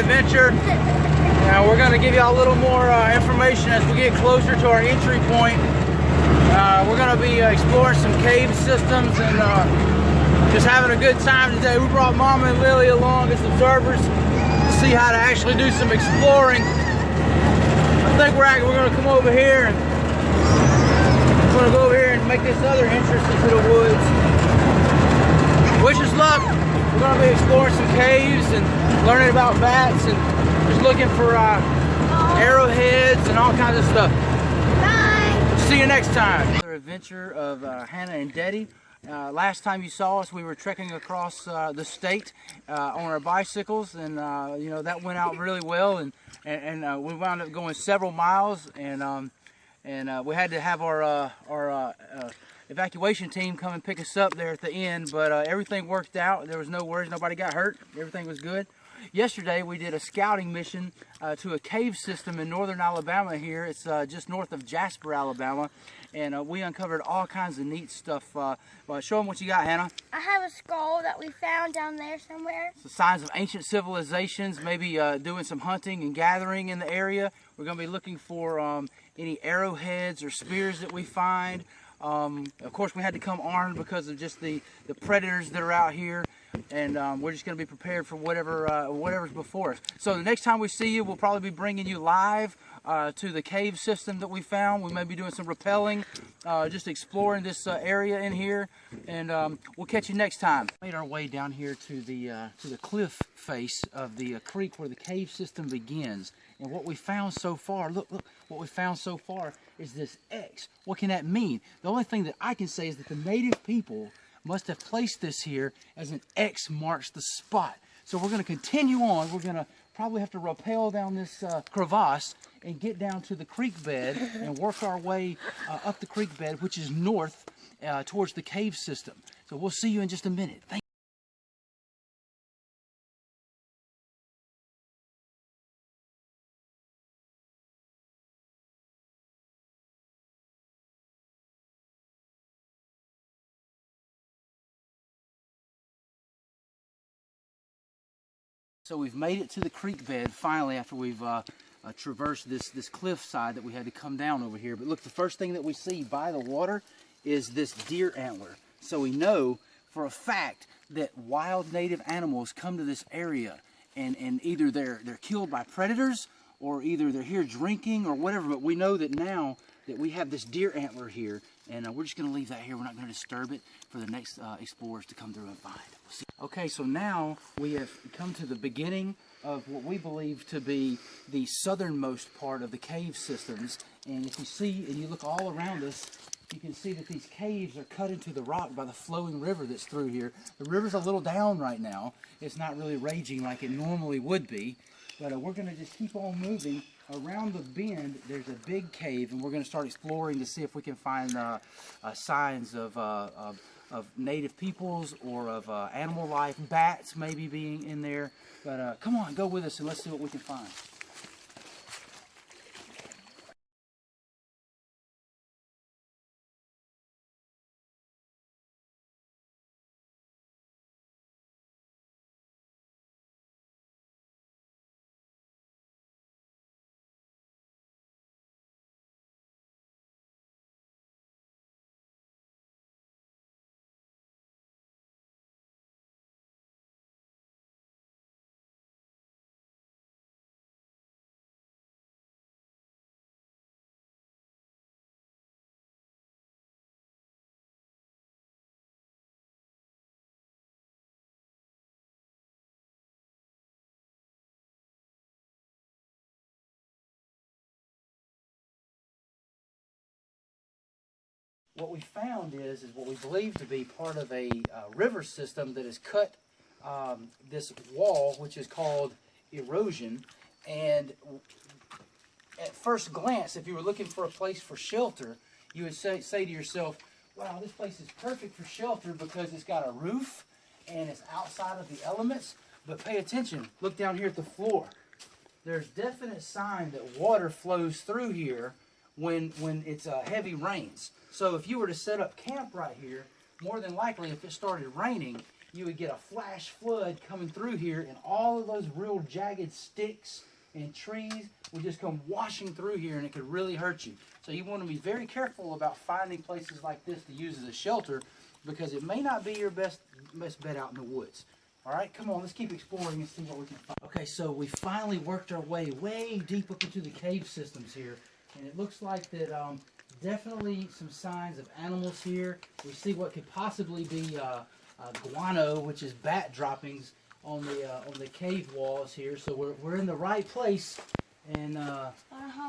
adventure. Now we're going to give you a little more information as we get closer to our entry point. We're going to be exploring some cave systems and just having a good time today. We brought Mama and Lily along as observers to see how to actually do some exploring. I think we're going to come over here and we're going to go over here and make this other entrance into the woods. Wish us luck. We're going to be exploring some caves and learning about bats and just looking for arrowheads and all kinds of stuff. Bye. See you next time. Another adventure of Hannah and Daddy. Last time you saw us, we were trekking across the state on our bicycles, and you know, that went out really well, and we wound up going several miles, and we had to have our evacuation team come and pick us up there at the end, but everything worked out. There was no worries, nobody got hurt, everything was good. Yesterday we did a scouting mission to a cave system in northern Alabama here. It's just north of Jasper, Alabama, and we uncovered all kinds of neat stuff. Show them what you got, Hannah. I have a skull that we found down there somewhere. So signs of ancient civilizations, maybe doing some hunting and gathering in the area. We're going to be looking for any arrowheads or spears that we find. Of course, we had to come armed because of just the predators that are out here, and we're just going to be prepared for whatever's before us. So the next time we see you, we'll probably be bringing you live to the cave system that we found. We may be doing some rappelling, just exploring this area in here, and we'll catch you next time. We made our way down here to the cliff face of the creek where the cave system begins. And what we found so far, look, what we found so far is this X. What can that mean? The only thing that I can say is that the native people must have placed this here as an X marks the spot. So we're going to continue on. We're going to probably have to rappel down this crevasse and get down to the creek bed and work our way up the creek bed, which is north towards the cave system. So we'll see you in just a minute. Thank you. So we've made it to the creek bed finally after we've traversed this cliff side that we had to come down over here. But look, the first thing that we see by the water is this deer antler. So we know for a fact that wild native animals come to this area, and either they're killed by predators or either they're here drinking or whatever. But we know that now that we have this deer antler here, and we're just going to leave that here. We're not going to disturb it for the next explorers to come through and find. We'll see. Okay, so now we have come to the beginning of what we believe to be the southernmost part of the cave systems. And if you see and you look all around us, you can see that these caves are cut into the rock by the flowing river that's through here. The river's a little down right now. It's not really raging like it normally would be. But we're going to just keep on moving. Around the bend, there's a big cave, and we're going to start exploring to see if we can find signs of native peoples or of animal life, bats maybe being in there. But come on, go with us and let's see what we can find. What we found is what we believe to be part of a river system that has cut this wall, which is called erosion. And at first glance, if you were looking for a place for shelter, you would say to yourself, wow, this place is perfect for shelter because it's got a roof and it's outside of the elements. But pay attention, look down here at the floor. There's definite sign that water flows through here when it's heavy rains. So if you were to set up camp right here, more than likely if it started raining, you would get a flash flood coming through here, and all of those real jagged sticks and trees would just come washing through here, and it could really hurt you. So you want to be very careful about finding places like this to use as a shelter, because it may not be your best bet out in the woods. All right, come on, let's keep exploring and see what we can find. Okay, so we finally worked our way deep up into the cave systems here, and it looks like that definitely some signs of animals here. We see what could possibly be guano, which is bat droppings on the cave walls here. So we're in the right place, and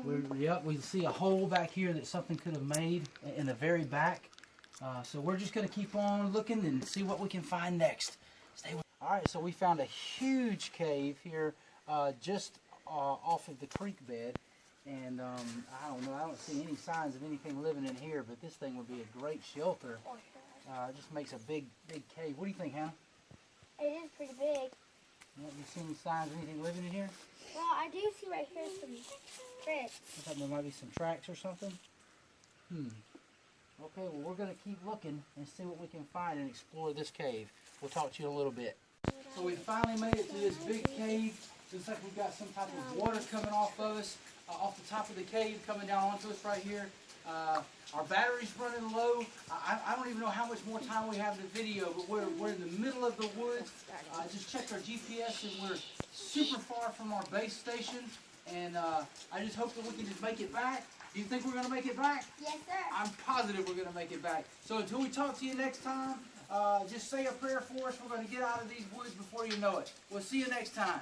we see a hole back here that something could have made in the very back. So we're just going to keep on looking and see what we can find next. Stay with. All right, so we found a huge cave here just off of the creek bed, and I don't know, I don't see any signs of anything living in here, but this thing would be a great shelter. It just makes a big cave. What do you think, Hannah? It is pretty big. Yeah, you see any signs of anything living in here? Well, I do see right here some tracks. I thought there might be some tracks or something. Okay, well, we're going to keep looking and see what we can find and explore this cave. We'll talk to you in a little bit. So we finally made it to this big cave. Looks like we've got some type of water coming off of us, off the top of the cave, coming down onto us right here. Our battery's running low. I don't even know how much more time we have in the video, but we're in the middle of the woods. I just checked our GPS, and we're super far from our base station. And I just hope that we can just make it back. Do you think we're going to make it back? Yes, sir. I'm positive we're going to make it back. So until we talk to you next time, just say a prayer for us. We're going to get out of these woods before you know it. We'll see you next time.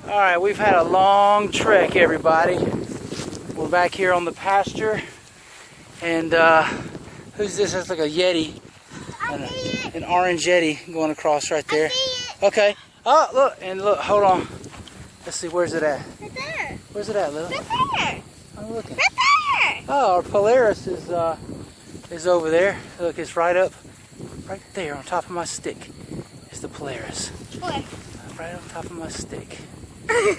All right, we've had a long trek, everybody. We're back here on the pasture, and who's this? That's like a Yeti, an orange Yeti going across right there. Okay. Oh, look, and look, hold on. Let's see, where's it at? Right there. Where's it at, Lil? Right there. I'm looking. Right there. Oh, our Polaris is over there. Look, it's right up, right there on top of my stick. It's the Polaris. Where? Right on top of my stick.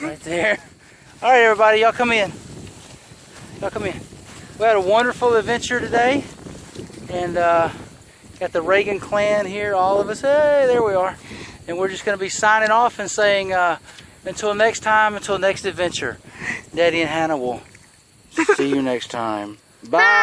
Right there. All right, everybody, y'all come in. Y'all come in. We had a wonderful adventure today, and got the Reagan clan here, all of us. Hey, there we are. And we're just going to be signing off and saying until next time, until next adventure, Daddy and Hannah will see you next time. Bye.